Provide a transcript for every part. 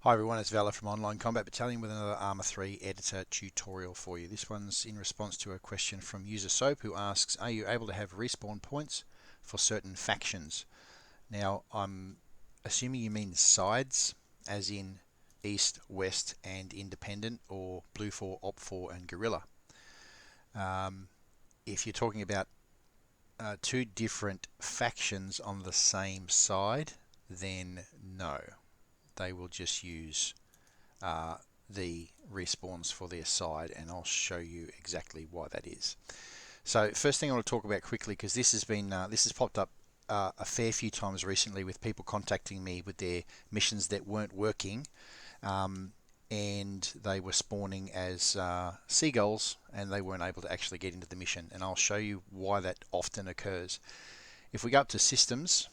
Hi everyone, it's Valor from Online Combat Battalion with another Arma 3 editor tutorial for you. This one's in response to a question from user Soap who asks, are you able to have respawn points for certain factions? Now I'm assuming you mean sides, as in East, West and Independent, or Blue 4, Op 4 and Guerrilla. If you're talking about two different factions on the same side, then no. They will just use the respawns for their side, and I'll show you exactly why that is. So first thing I want to talk about quickly, because this has popped up a fair few times recently with people contacting me with their missions that weren't working, and they were spawning as seagulls and they weren't able to actually get into the mission, and I'll show you why that often occurs. If we go up to Systems,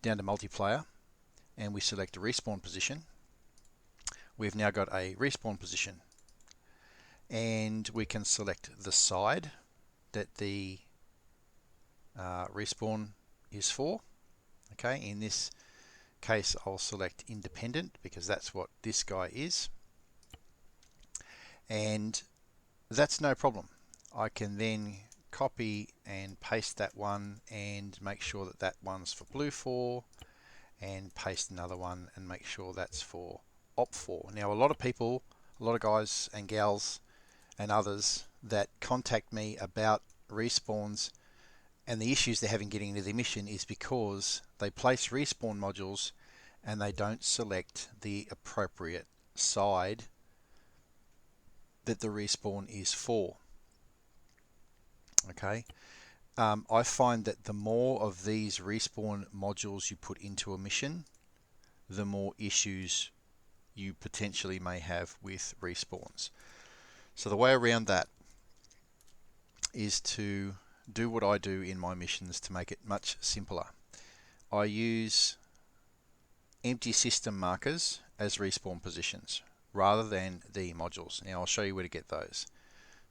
down to Multiplayer, and we select a respawn position, we've now got a respawn position, and we can select the side that the respawn is for. Okay, in this case I'll select Independent because that's what this guy is, and that's no problem. I can then copy and paste that one and make sure that that one's for Blue 4, and paste another one and make sure that's for Op 4. Now a lot of people, a lot of guys and gals and others that contact me about respawns and the issues they're having getting into their mission is because they place respawn modules and they don't select the appropriate side that the respawn is for. Okay, I find that the more of these respawn modules you put into a mission, the more issues you potentially may have with respawns. So the way around that is to do what I do in my missions to make it much simpler. I use empty system markers as respawn positions rather than the modules. Now I'll show you where to get those.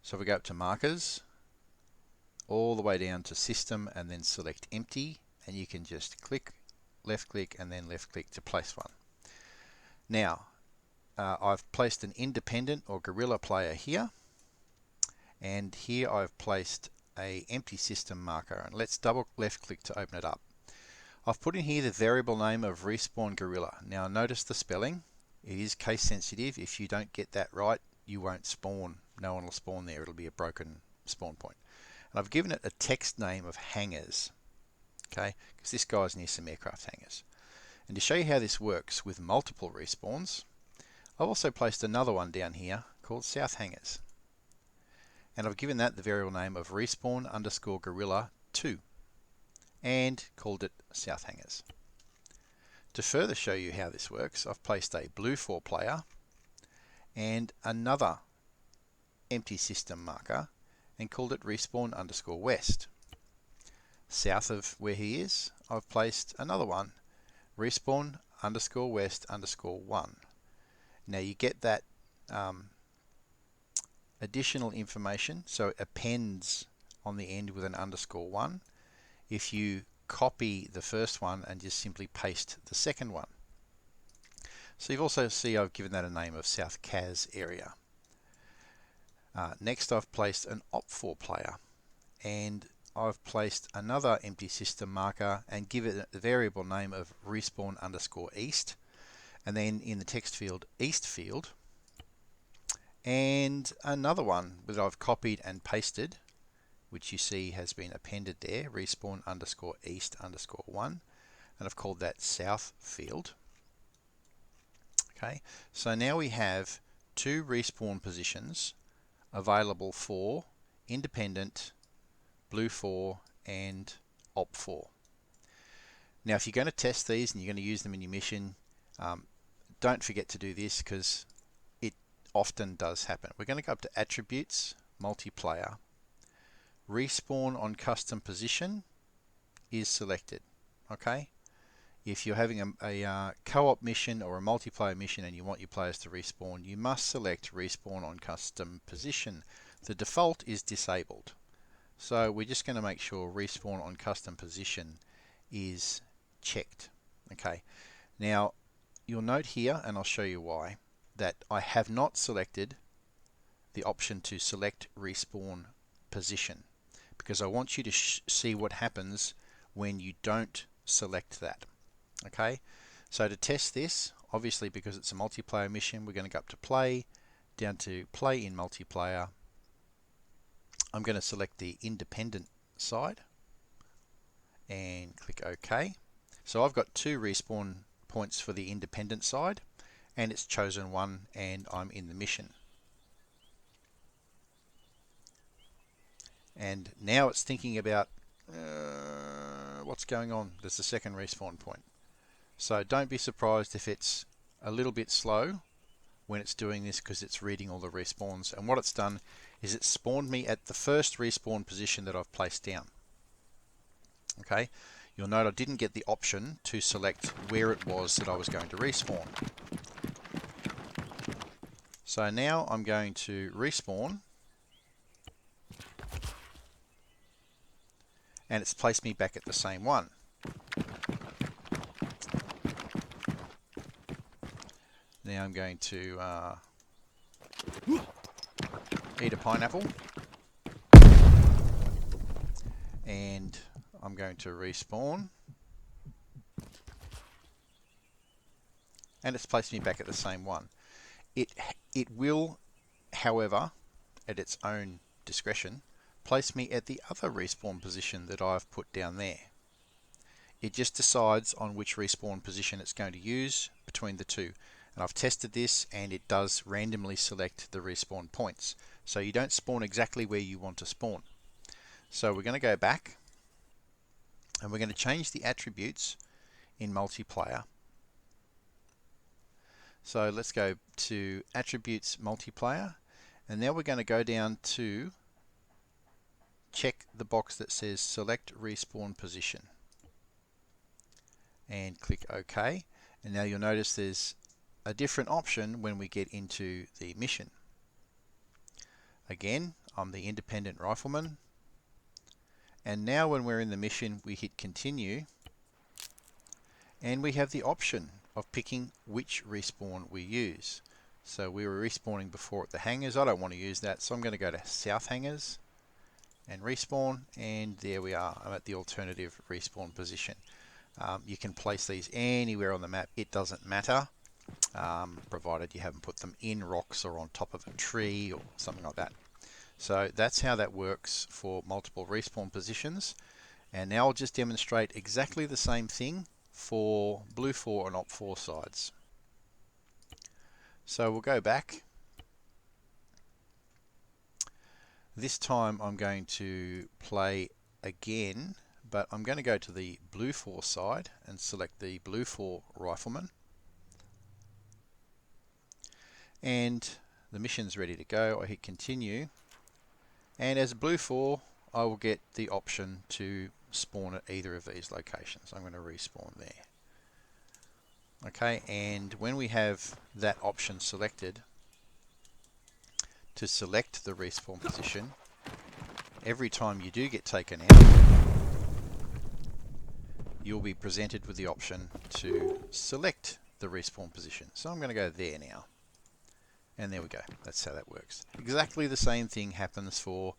So we go up to markers, all the way down to system, and then select empty, and you can just click, left click, and then left click to place one. Now I've placed an independent or guerrilla player here, and here I've placed a empty system marker, and let's double left click to open it up. I've put in here the variable name of respawn guerrilla. Now notice the spelling, it is case sensitive. If you don't get that right, you won't spawn, no one will spawn there, it'll be a broken spawn point. And I've given it a text name of hangars, okay, because this guy's near some aircraft hangars. And to show you how this works with multiple respawns, I've also placed another one down here called South Hangars, and I've given that the variable name of respawn underscore guerrilla 2 and called it South Hangars. To further show you how this works, I've placed a Blue 4 player and another empty system marker and called it respawn underscore west. South of where he is, I've placed another one, respawn underscore west underscore 1. Now you get that additional information, so it appends on the end with an underscore 1 if you copy the first one and just simply paste the second one. So you also see I've given that a name of South Kaz area. Next I've placed an Op 4 player, and I've placed another empty system marker and give it the variable name of respawn underscore east, and then in the text field east field, and another one that I've copied and pasted, which you see has been appended there, respawn underscore east underscore 1, and I've called that south field. Okay, so now we have two respawn positions available for independent, Blue 4 and Op 4. Now if you're going to test these and you're going to use them in your mission, don't forget to do this because it often does happen. We're going to go up to Attributes, Multiplayer. Respawn on custom position is selected. Okay, if you're having a co-op mission or a multiplayer mission and you want your players to respawn, you must select respawn on custom position. The default is disabled, so we're just going to make sure respawn on custom position is checked. Okay, now you'll note here, and I'll show you why, that I have not selected the option to select respawn position, because I want you to see what happens when you don't select that. Okay, so to test this, obviously because it's a multiplayer mission, we're going to go up to play, down to play in multiplayer. I'm going to select the independent side and click OK. So I've got 2 respawn points for the independent side, and it's chosen one, and I'm in the mission. And now it's thinking about what's going on. There's the second respawn point. So don't be surprised if it's a little bit slow when it's doing this, because it's reading all the respawns. And what it's done is it spawned me at the first respawn position that I've placed down. Okay, you'll note I didn't get the option to select where it was that I was going to respawn. So now I'm going to respawn, and it's placed me back at the same one. Now I'm going to eat a pineapple, and I'm going to respawn, and it's placed me back at the same one. It will, however, at its own discretion, place me at the other respawn position that I've put down there. It just decides on which respawn position it's going to use between the two. And I've tested this, and it does randomly select the respawn points. So you don't spawn exactly where you want to spawn. So we're going to go back, and we're going to change the attributes in multiplayer. So let's go to attributes multiplayer, and now we're going to go down to check the box that says select respawn position and click OK. And now you'll notice there's a different option when we get into the mission. Again, I'm the independent rifleman, and now when we're in the mission we hit continue, and we have the option of picking which respawn we use. So we were respawning before at the hangars. I don't want to use that, so I'm going to go to South Hangars and respawn, and there we are. I'm at the alternative respawn position. You can place these anywhere on the map, it doesn't matter, provided you haven't put them in rocks or on top of a tree or something like that. So that's how that works for multiple respawn positions. And now I'll just demonstrate exactly the same thing for Blue 4 and Op 4 sides. So we'll go back. This time I'm going to play again, but I'm going to go to the Blue 4 side and select the Blue 4 Rifleman. And the mission's ready to go. I hit continue, and as a Blue 4 I will get the option to spawn at either of these locations. I'm going to respawn there. Okay, and when we have that option selected, to select the respawn position, every time you do get taken out, you'll be presented with the option to select the respawn position. So I'm going to go there now. And there we go. That's how that works. Exactly the same thing happens for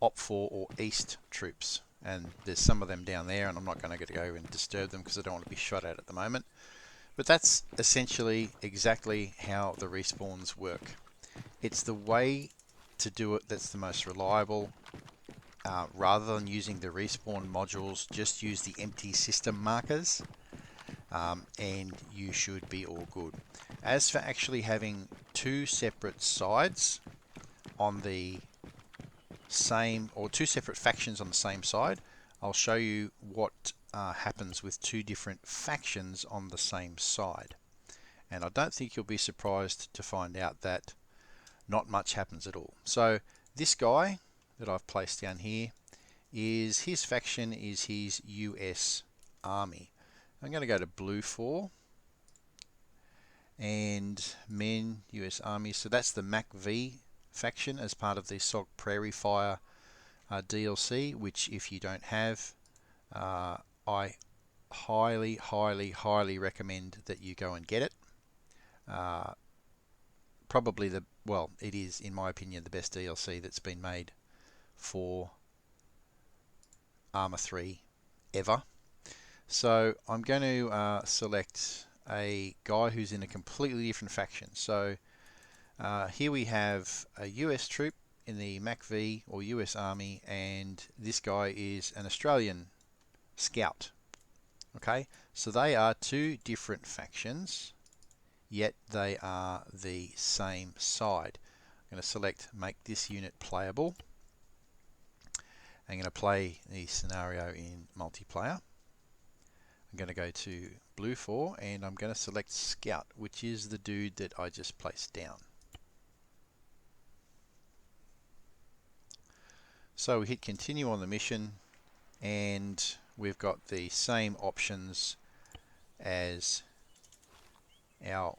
Op 4 or East troops. And there's some of them down there, and I'm not going to go and disturb them because I don't want to be shot at the moment. But that's essentially exactly how the respawns work. It's the way to do it that's the most reliable. Rather than using the respawn modules, just use the empty system markers, and you should be all good. As for actually having 2 separate sides on the same, or 2 separate factions on the same side, I'll show you what happens with 2 different factions on the same side. And I don't think you'll be surprised to find out that not much happens at all. So this guy that I've placed down here, is his faction is his US Army. I'm going to go to Blue 4 and Men US Army. So that's the MAC-V faction as part of the SOG Prairie Fire DLC, which if you don't have, I highly, highly, highly recommend that you go and get it. Probably it is, in my opinion, the best DLC that's been made for Arma 3 ever. So I'm going to select a guy who's in a completely different faction. So here we have a US troop in the MACV or US Army, and this guy is an Australian scout. Okay, so they are two different factions, yet they are the same side. I'm going to select make this unit playable. I'm going to play the scenario in multiplayer. I'm going to go to blue 4 and I'm going to select scout, which is the dude that I just placed down. So we hit continue on the mission, and we've got the same options as our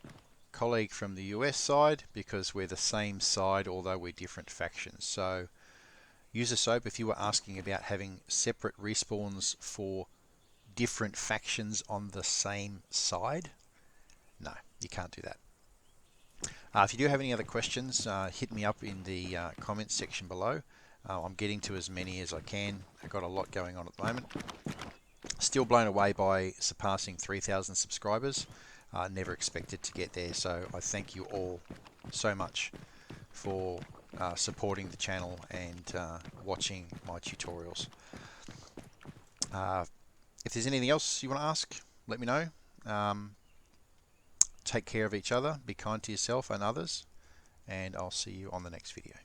colleague from the US side because we're the same side although we're different factions. So user soap, if you were asking about having separate respawns for different factions on the same side, no, you can't do that. If you do have any other questions, hit me up in the comments section below. I'm getting to as many as I can. I've got a lot going on at the moment. Still blown away by surpassing 3,000 subscribers. Never expected to get there, so I thank you all so much for supporting the channel and watching my tutorials. If there's anything else you want to ask, let me know. Take care of each other, be kind to yourself and others, and I'll see you on the next video.